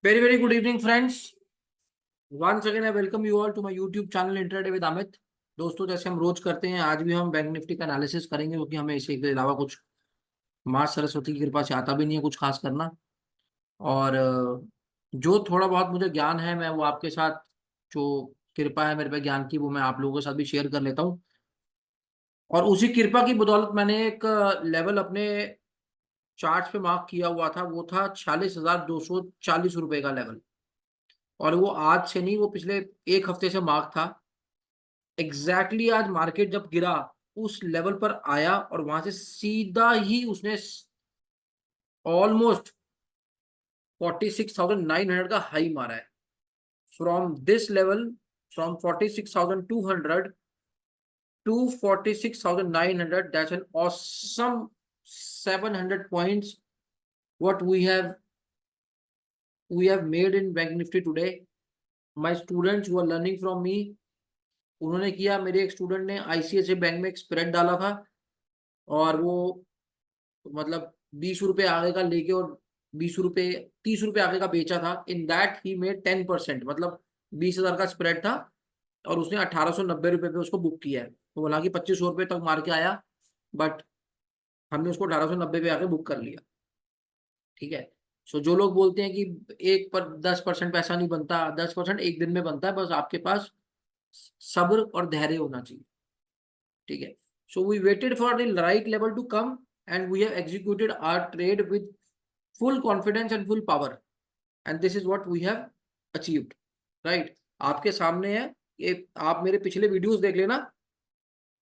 Very, very good evening, friends. Once again, I welcome you all to my YouTube channel Intraday with Amit. दोस्तों, जैसे हम रोज करते हैं, आज भी हम बैंक निफ्टी का एनालिसिस करेंगे क्योंकि हमें इसी के अलावा कुछ माँ सरस्वती की कृपा से आता भी नहीं है कुछ खास करना। और जो थोड़ा बहुत मुझे ज्ञान है, मैं वो आपके साथ, जो कृपा है मेरे पे ज्ञान की, वो मैं आप लोगों के साथ भी शेयर कर लेता हूँ। और उसी कृपा की बदौलत मैंने एक लेवल अपने चार्ट पे मार्क किया हुआ था, वो था 46,240 रुपए का लेवल। और वो आज से नहीं, वो पिछले एक हफ्ते से मार्क था। एग्जैक्टली आज मार्केट जब गिरा, उस लेवल पर आया और वहां से सीधा ही उसने ऑलमोस्ट 46,900 का हाई मारा है। From this level, from 46,200 to 46,900, that's an awesome 700 points what we have made in bank nifty today. My students who are learning from me, उन्होंने किया। मेरे एक स्टूडेंट ने आईसीआईसीआई बैंक में एक स्प्रेड डाला था, और वो मतलब 20 रुपए आगे का लेके और 20 रुपए 30 रुपए आगे का बेचा था। इन दैट ही मेड 10%, मतलब 20,000 का स्प्रेड था और उसने 1890 रुपए पे उसको बुक किया है। तो बोला कि 2500 रुपए तक मार के आया, बट हमने उसको 1890 पे आके बुक कर लिया। ठीक है। सो जो लोग बोलते हैं कि 10% पैसा नहीं बनता, 10% एक दिन में बनता है, बस आपके पास सब्र और धैर्य होना चाहिए। ठीक है। So we waited for the right level to come and we have executed our trade with full confidence and full power, and this is what we have achieved. Right, आपके सामने है। एक आप मेरे पिछले वीडियोस देख लेना।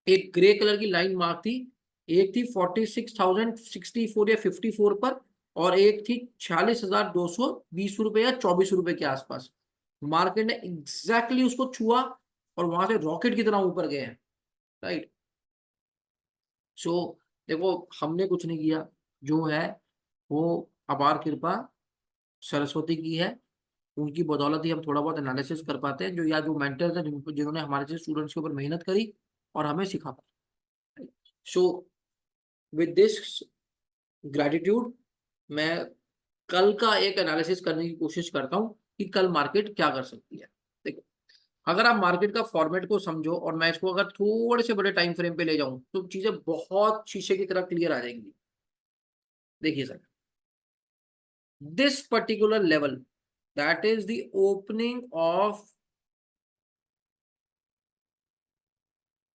एक ग्रे कलर की लाइन मार्क थी, एक थी 46,064 या 54 पर, और एक थी 46,220 रुपए या 24 रुपए के आसपास। मार्केट ने एग्जैक्टली उसको छुआ और वहां से रॉकेट की तरह ऊपर गए हैं। राइट। सो देखो, हमने कुछ नहीं किया, जो है वो अपार कृपा सरस्वती की है। उनकी बदौलत ही हम थोड़ा बहुत एनालिसिस कर पाते हैं, जो या जो मेंटर्स हैं जिन्होंने हमारे जैसे स्टूडेंट्स के ऊपर मेहनत करी और हमें सिखा पाए। सो विद दिस ग्रेटिट्यूड, मैं कल का एक एनालिसिस करने की कोशिश करता हूँ कि कल मार्केट क्या कर सकती है। देखो, अगर आप मार्केट का फॉर्मेट को समझो और मैं इसको अगर थोड़े से बड़े टाइम फ्रेम पे ले जाऊं, तो चीजें बहुत शीशे की तरह क्लियर आ जाएंगी। देखिए sir, this particular level, that is the opening of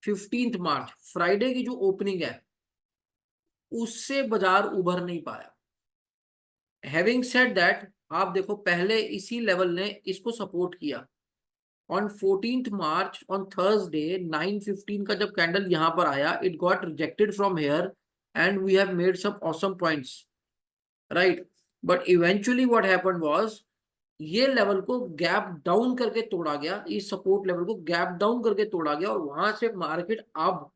15 March, Friday की जो ओपनिंग है, उससे बाजार उभर नहीं पाया। हैविंग सेड दैट, आप देखो पहले इसी लेवल ने इसको सपोर्ट किया। On 14th March, on Thursday 9:15 का जब कैंडल यहां पर आया, it got rejected from here and we have made some awesome points. Right, but eventually what happened was, ये लेवल को गैप डाउन करके तोड़ा गया, इस सपोर्ट लेवल को गैप डाउन करके तोड़ा गया, और वहां से मार्केट अब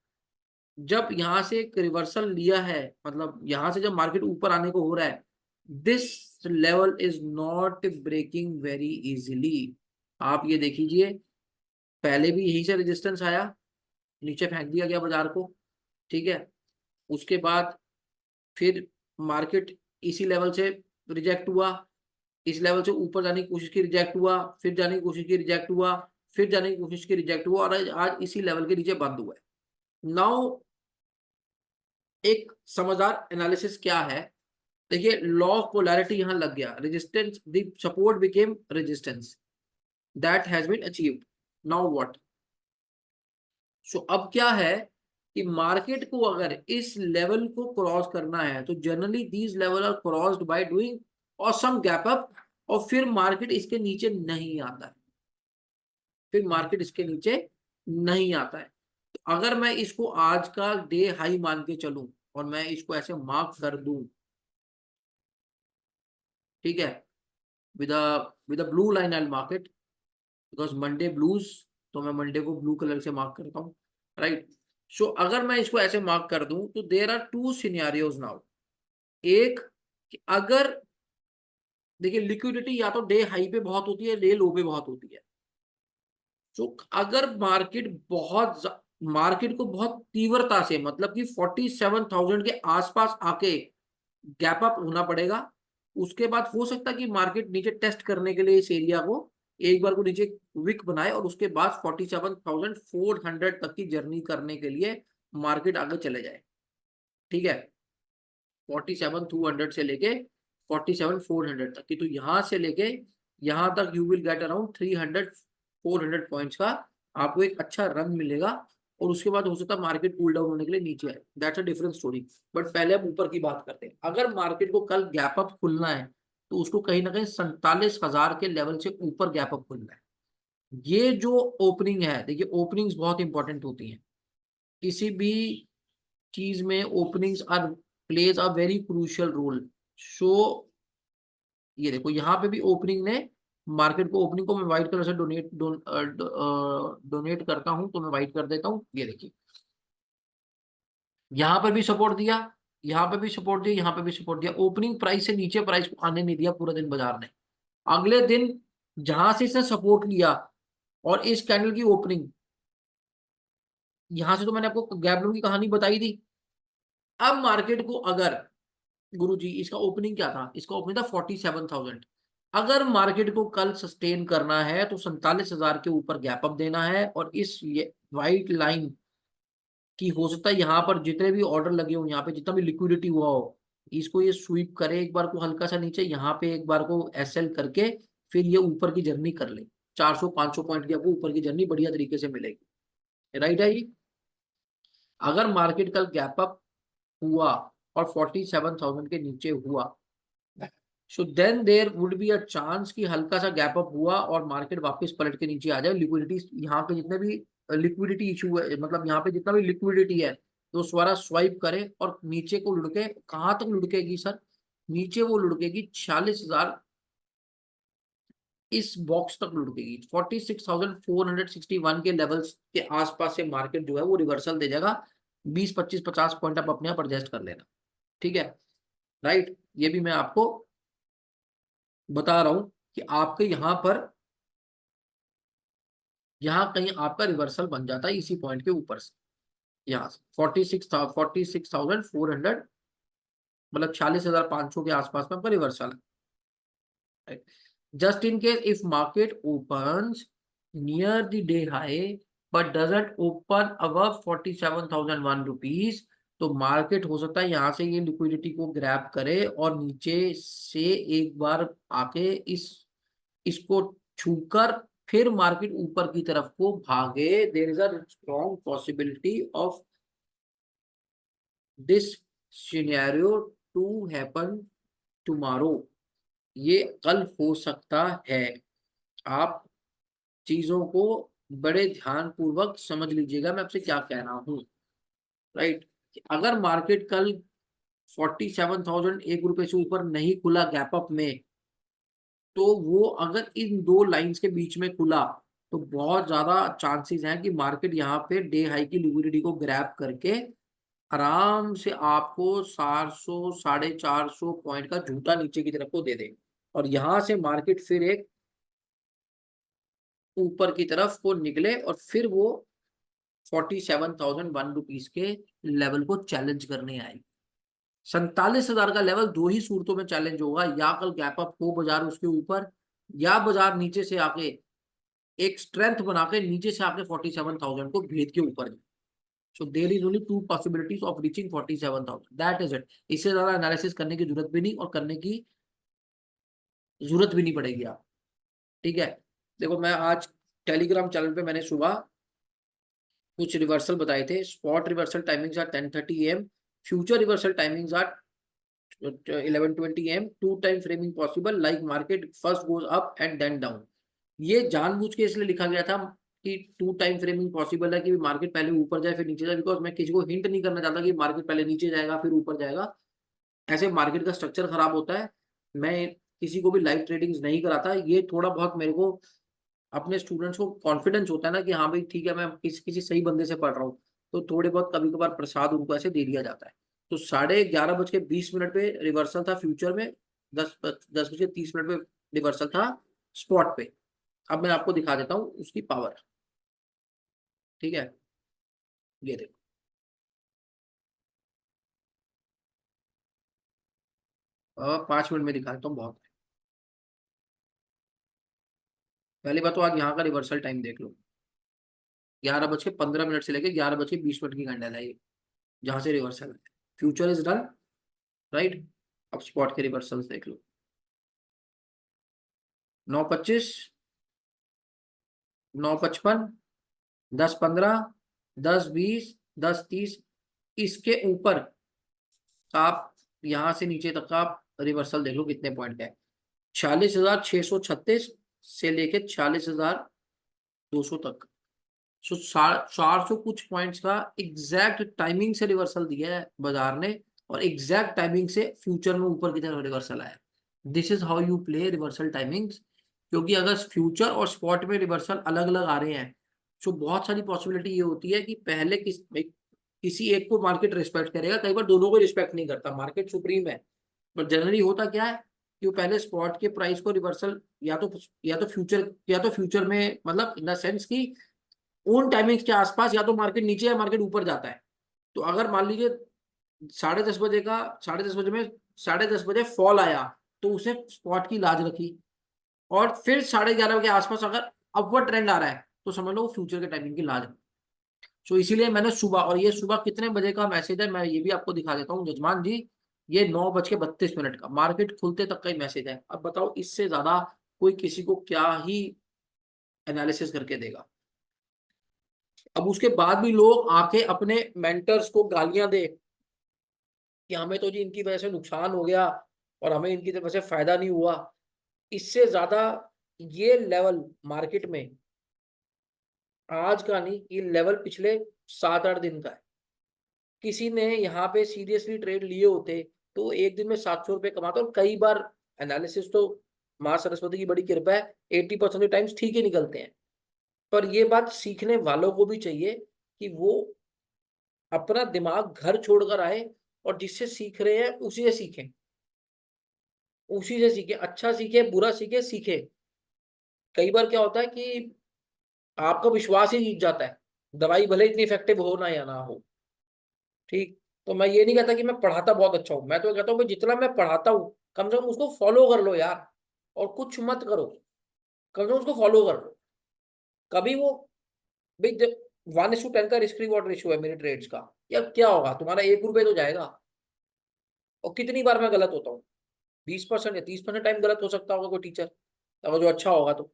जब यहां से एक रिवर्सल लिया है, मतलब यहां से जब मार्केट ऊपर आने को हो रहा है, this level is not breaking very easily. आप ये देख लीजिए, पहले भी यहीं से रेजिस्टेंस आया, नीचे फेंक दिया गया बाजार को। ठीक है। उसके बाद फिर मार्केट इसी लेवल से रिजेक्ट हुआ, इस लेवल से ऊपर जाने की कोशिश की, रिजेक्ट हुआ, फिर जाने की कोशिश की, रिजेक्ट हुआ, फिर जाने की कोशिश की, रिजेक्ट हुआ, और आज इसी लेवल के नीचे बंद हुआ है। नाउ एक समझदार एनालिसिस क्या है, देखिए, लॉ ऑफ पोलैरिटी यहां लग गया। Resistance, the support became resistance, that has been achieved. Now what? So अब क्या है कि मार्केट को अगर इस लेवल को क्रॉस करना है, तो generally these level are crossed by doing awesome gap up, और फिर मार्केट इसके नीचे नहीं आता है, फिर मार्केट इसके नीचे नहीं आता है। तो अगर मैं इसको आज का डे हाई मान के चलूं और मैं इसको ऐसे मार्क कर दूं, ठीक है, with blue line I mark it, because Monday blues, तो मैं मंडे को ब्लू कलर से मार्क करता हूँ। राइट। सो अगर मैं इसको ऐसे मार्क कर दूं, तो there are two scenarios now. एक कि अगर, देखिए, लिक्विडिटी या तो डे हाई पे बहुत होती है, डे लो पे बहुत होती है। तो अगर मार्केट को बहुत तीव्रता से, मतलब कि 47,000 के आसपास आके गैप अप होना पड़ेगा, उसके बाद हो सकता है कि मार्केट नीचे टेस्ट करने के लिए इस एरिया को एक बार को नीचे विक बनाए और उसके बाद 47,400 तक की जर्नी करने के लिए मार्केट आगे चले जाए। ठीक है, 47,200 से लेके 47,400 तक की, तो यहां से लेके यहां तक you will get around 300-400 points का आपको एक अच्छा रन मिलेगा। और उसके बाद हो सकता है मार्केट कूल डाउन होने के लिए नीचे आए, that's a different story. But पहले हम ऊपर की बात करते हैं। अगर मार्केट को कल गैप अप खुलना है तो उसको कहीं ना कहीं 47,000 के लेवल से ऊपर गैप अप खुलना है। ये जो ओपनिंग है, देखिए ओपनिंग्स बहुत इंपॉर्टेंट होती हैं किसी भी चीज में। Openings are plays a very crucial role. So ये देखो यहाँ पे भी ओपनिंग ने मार्केट को, ओपनिंग को मैं व्हाइट कलर से डोनेट करता हूं, तो मैं व्हाइट कर देता हूं। ये देखिए यहाँ पर भी सपोर्ट दिया, यहाँ पे भी सपोर्ट दिया, यहाँ पे भी सपोर्ट दिया। ओपनिंग प्राइस से नीचे प्राइस को आने नहीं दिया पूरा दिन बाजार ने। अगले दिन जहां से इसने सपोर्ट लिया और इस कैंडल की ओपनिंग, यहां से तो मैंने आपको गैप डाउन की कहानी बताई थी। अब मार्केट को अगर, गुरु जी इसका ओपनिंग क्या था, इसका ओपनिंग था 47,000। अगर मार्केट को कल सस्टेन करना है तो 47,000 के ऊपर गैप अप देना है। और इस व्हाइट लाइन की हो सकता है यहाँ पर जितने भी ऑर्डर लगे हो, यहाँ पे जितना भी लिक्विडिटी हुआ हो, इसको ये स्वीप करे एक बार को हल्का सा नीचे, यहाँ पे एक बार को एसएल करके फिर ये ऊपर की जर्नी कर ले। 400-500 पॉइंट की आपको ऊपर की जर्नी बढ़िया तरीके से मिलेगी। राइट है ये। अगर मार्केट कल गैप अप हुआ और 47,000 के नीचे हुआ, so then there would be a chance कि हल्का सा गैप अप हुआ और मार्केट वापस पलट के नीचे आ जाए। लिक्विडिटी यहाँ पे जितने भी लिक्विडिटी इशू है, मतलब यहाँ पे जितना भी लिक्विडिटी है तो सारा स्वाइप करे और नीचे को लुढ़के, कहाँ तक लुढ़केगी सर, नीचे वो लुढ़केगी 46,000, इस बॉक्स तक लुढ़केगी। 46,461 के लेवल्स के आसपास से मार्केट जो है वो रिवर्सल दे जाएगा। 20-25-50 पॉइंट आप अपने आप एडजस्ट कर लेना। ठीक है, राइट। ये भी मैं आपको बता रहा हूं कि आपके यहाँ पर, यहाँ कहीं आपका रिवर्सल बन जाता है इसी पॉइंट के ऊपर से, यहाँ से 46,400, मतलब 46,500 के आसपास में आपका रिवर्सल है। Just in case if market opens near the day high but doesn't open above 47,001 rupees, तो मार्केट हो सकता है यहाँ से ये लिक्विडिटी को ग्रैब करे और नीचे से एक बार आके इसको छूकर फिर मार्केट ऊपर की तरफ को भागे। There is a strong possibility of this scenario to happen tomorrow. ये कल हो सकता है। आप चीजों को बड़े ध्यान पूर्वक समझ लीजिएगा मैं आपसे क्या कह रहा हूं। राइट, अगर मार्केट कल 47,001 रुपए से ऊपर नहीं खुला गैप अप में, तो वो अगर इन दो लाइंस के बीच में खुला तो बहुत ज्यादा चांसेस हैं कि मार्केट यहाँ पे डे हाई की लिक्विडिटी को ग्रैब करके आराम से आपको 400 450 पॉइंट का झूठा नीचे की तरफ को दे दे। और यहां से मार्केट फिर एक ऊपर की तरफ को निकले और फिर वो 47,001 रुपीज के लेवल को चैलेंज करने आए। 47,000 का लेवल दो ही सूरतों में चैलेंज होगा, या कल गैप अप हो बाजार उसके ऊपर, या बाजार नीचे से आके एक स्ट्रेंथ बना के नीचे से आके 47,000 को भेद के ऊपर जाए। So there is only two possibilities of reaching 47,000, that is it. इससे ज्यादा एनालिसिस करने की जरूरत भी नहीं और करने की जरूरत भी नहीं पड़ेगी आप। ठीक है, देखो मैं आज टेलीग्राम चैनल पे मैंने सुबह कुछ रिवर्सल बताए थे। Spot reversal timings are 10:30 AM, future reversal timings are 11:20 AM। Two time framing possible, like market first goes up and then down. ये जानबूझ के इसलिए लिखा गया था कि टू टाइम फ्रेमिंग पॉसिबल है कि मार्केट पहले ऊपर जाए फिर नीचे जाए, बिकॉज मैं किसी को हिंट नहीं करना चाहता कि मार्केट पहले नीचे जाएगा फिर ऊपर जाएगा। ऐसे मार्केट का स्ट्रक्चर खराब होता है। मैं किसी को भी लाइव ट्रेडिंग नहीं कराता। ये थोड़ा बहुत मेरे को अपने स्टूडेंट्स को कॉन्फिडेंस होता है ना कि हाँ भाई ठीक है मैं किसी सही बंदे से पढ़ रहा हूँ, तो थोड़े बहुत कभी कभार प्रसाद उनको ऐसे दे दिया जाता है। तो 11:20 पे रिवर्सल था फ्यूचर में, 10:30 पे रिवर्सल था स्पॉट पे। अब मैं आपको दिखा देता हूँ उसकी पावर। ठीक है, ये देखो, 5 मिनट में दिखा देता हूँ, बहुत है। पहली बात तो आज यहाँ का रिवर्सल टाइम देख लो, 11:15 से लेके 11:20 की कैंडल है ये, जहां से रिवर्सल है। Future is done, right. अब स्पॉट के रिवर्सल्स देख लो, 9:25, 9:55, 10:15, 10:20, 10:30, इसके ऊपर आप यहां से नीचे तक का आप रिवर्सल देख लो कितने पॉइंट का है। 46,636 से लेके 46,200 तक। सो 400 कुछ पॉइंट्स का एग्जैक्ट टाइमिंग से रिवर्सल दिया है बाजार ने, और एग्जैक्ट टाइमिंग से फ्यूचर में ऊपर की तरफ रिवर्सल आया। This is how you play reversal timings. क्योंकि अगर फ्यूचर और स्पॉट में रिवर्सल अलग अलग आ रहे हैं, तो बहुत सारी पॉसिबिलिटी ये होती है कि पहले किसी एक को मार्केट रिस्पेक्ट करेगा, कई बार दोनों को रिस्पेक्ट नहीं करता, मार्केट सुप्रीम है। पर जनरली होता क्या है कि वो पहले स्पॉट के प्राइस को रिवर्सल या तो फ्यूचर में, मतलब इन द सेंस कि उन टाइमिंग्स के आसपास या तो मार्केट नीचे या मार्केट ऊपर जाता है। तो अगर मान लीजिए 10:30 बजे का, 10:30 बजे में 10:30 बजे फॉल आया, तो उसे स्पॉट की लाज रखी, और फिर 11:30 के आसपास अगर अपवर्ड ट्रेंड आ रहा है, तो समझ लो वो फ्यूचर के टाइमिंग की लाज है। सो इसीलिए मैंने सुबह, और ये सुबह कितने बजे का मैसेज है मैं ये भी आपको दिखा देता हूँ जजमान जी। ये 9:32 का मार्केट खुलते तक का ही मैसेज है। अब बताओ इससे ज्यादा कोई किसी को क्या ही एनालिसिस करके देगा। अब उसके बाद भी लोग आके अपने मेंटर्स को गालियां दे कि हमें तो जी इनकी वजह से नुकसान हो गया और हमें इनकी वजह से फायदा नहीं हुआ। इससे ज्यादा ये लेवल मार्केट में आज का नहीं, ये लेवल पिछले 7-8 दिन का है। किसी ने यहाँ पे सीरियसली ट्रेड लिए होते तो एक दिन में 700 रुपए कमाता। और कई बार एनालिसिस तो माँ सरस्वती की बड़ी कृपा है, 80% टाइम्स ठीक ही निकलते हैं। पर ये बात सीखने वालों को भी चाहिए कि वो अपना दिमाग घर छोड़कर आए, और जिससे सीख रहे हैं उसी से सीखें, उसी से सीखे, अच्छा सीखे बुरा सीखे, सीखे। कई बार क्या होता है कि आपका विश्वास ही जीत जाता है, दवाई भले इतनी इफेक्टिव हो ना या ना हो। ठीक। तो मैं ये नहीं कहता कि मैं पढ़ाता बहुत अच्छा हूं, मैं तो कहता हूँ भाई जितना मैं पढ़ाता हूँ कम से कम उसको फॉलो कर लो यार, और कुछ मत करो, कम से कम उसको फॉलो कर लो। कभी वो, भाई जब 1:10 का रिस्क रिवॉर्ड रेशियो है मेरे ट्रेड्स का, यार क्या होगा तुम्हारा, 1 रुपए तो जाएगा। और कितनी बार मैं गलत होता हूँ, 20% या 30% टाइम गलत हो सकता होगा कोई टीचर, अगर जो अच्छा होगा तो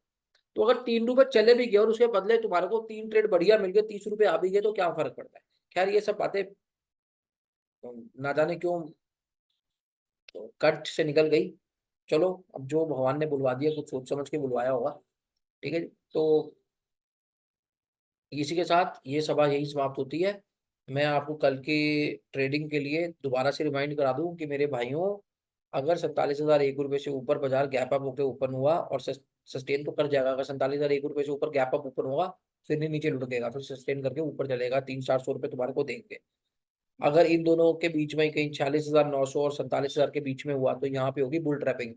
अगर 3 रुपए चले भी गए और उसके बदले तुम्हारे को 3 ट्रेड बढ़िया मिल गए, 30 रुपए आ भी गए, तो क्या फर्क पड़ता है। खैर ये सब बातें ना जाने क्यों कंठ से निकल गई। चलो, अब जो भगवान ने बुलवा दिया कुछ सोच समझ के बुलवाया होगा। ठीक है जी। तो इसी के साथ ये सभा यही समाप्त होती है। मैं आपको कल की ट्रेडिंग के लिए दोबारा से रिमाइंड करा दूं कि मेरे भाइयों, अगर 47,001 रुपए से ऊपर बाजार गैप अप होकर ओपन हुआ और सस्टेन तो कर जाएगा, अगर 47,001 रुपए से ऊपर गैप अप ओपन होगा फिर नहीं नीचे लुढ़केगा, फिर सस्टेन करके ऊपर चलेगा, 300-400 रुपए तुम्हारे को देंगे। अगर इन दोनों के बीच में कहीं 46,900 और 47,000 के बीच में हुआ तो यहाँ पे होगी बुल ट्रैपिंग।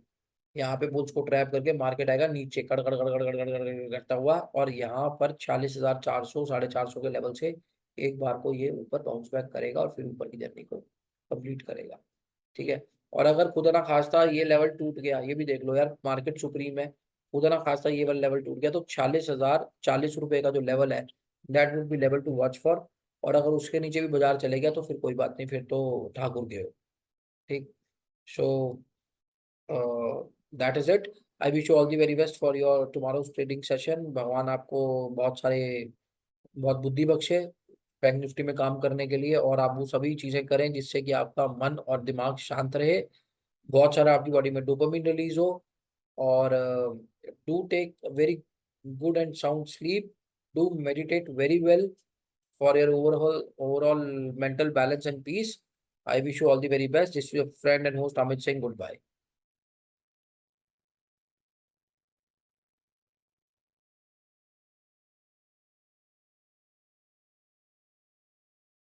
यहाँ पे बुल्स को ट्रैप करके मार्केट आएगा नीचे कड़ कड़ कड़ कड़ कड़ कड़ कड़ करता हुआ, और यहाँ पर 46,400 450 के लेवल से एक बार को ये ऊपर बाउंस बैक करेगा और फिर ऊपर की जर्नी को कंप्लीट करेगा। ठीक है। और अगर खुदा ना खास्ता ये लेवल टूट गया, ये भी देख लो यार मार्केट सुप्रीम है, खुदा ना खास्ता ये वाला लेवल टूट गया तो 46,040 रुपए का जो लेवल है, that would be level to watch for. और अगर उसके नीचे भी बाजार चले गया तो फिर कोई बात नहीं, फिर तो ठाकुर गए हो। ठीक। So that is it. I wish you all the very best for your tomorrow's trading session. भगवान आपको बहुत सारे, बहुत बुद्धि बख्शे बैंक निफ्टी में काम करने के लिए, और आप वो सभी चीजें करें जिससे कि आपका मन और दिमाग शांत रहे, बहुत सारा आपकी बॉडी में डोपामिन रिलीज हो, और do take very good and sound sleep, do meditate very well for your overall mental balance and peace. I wish you all the very best. This is your friend and host Amit Singh. Good bye.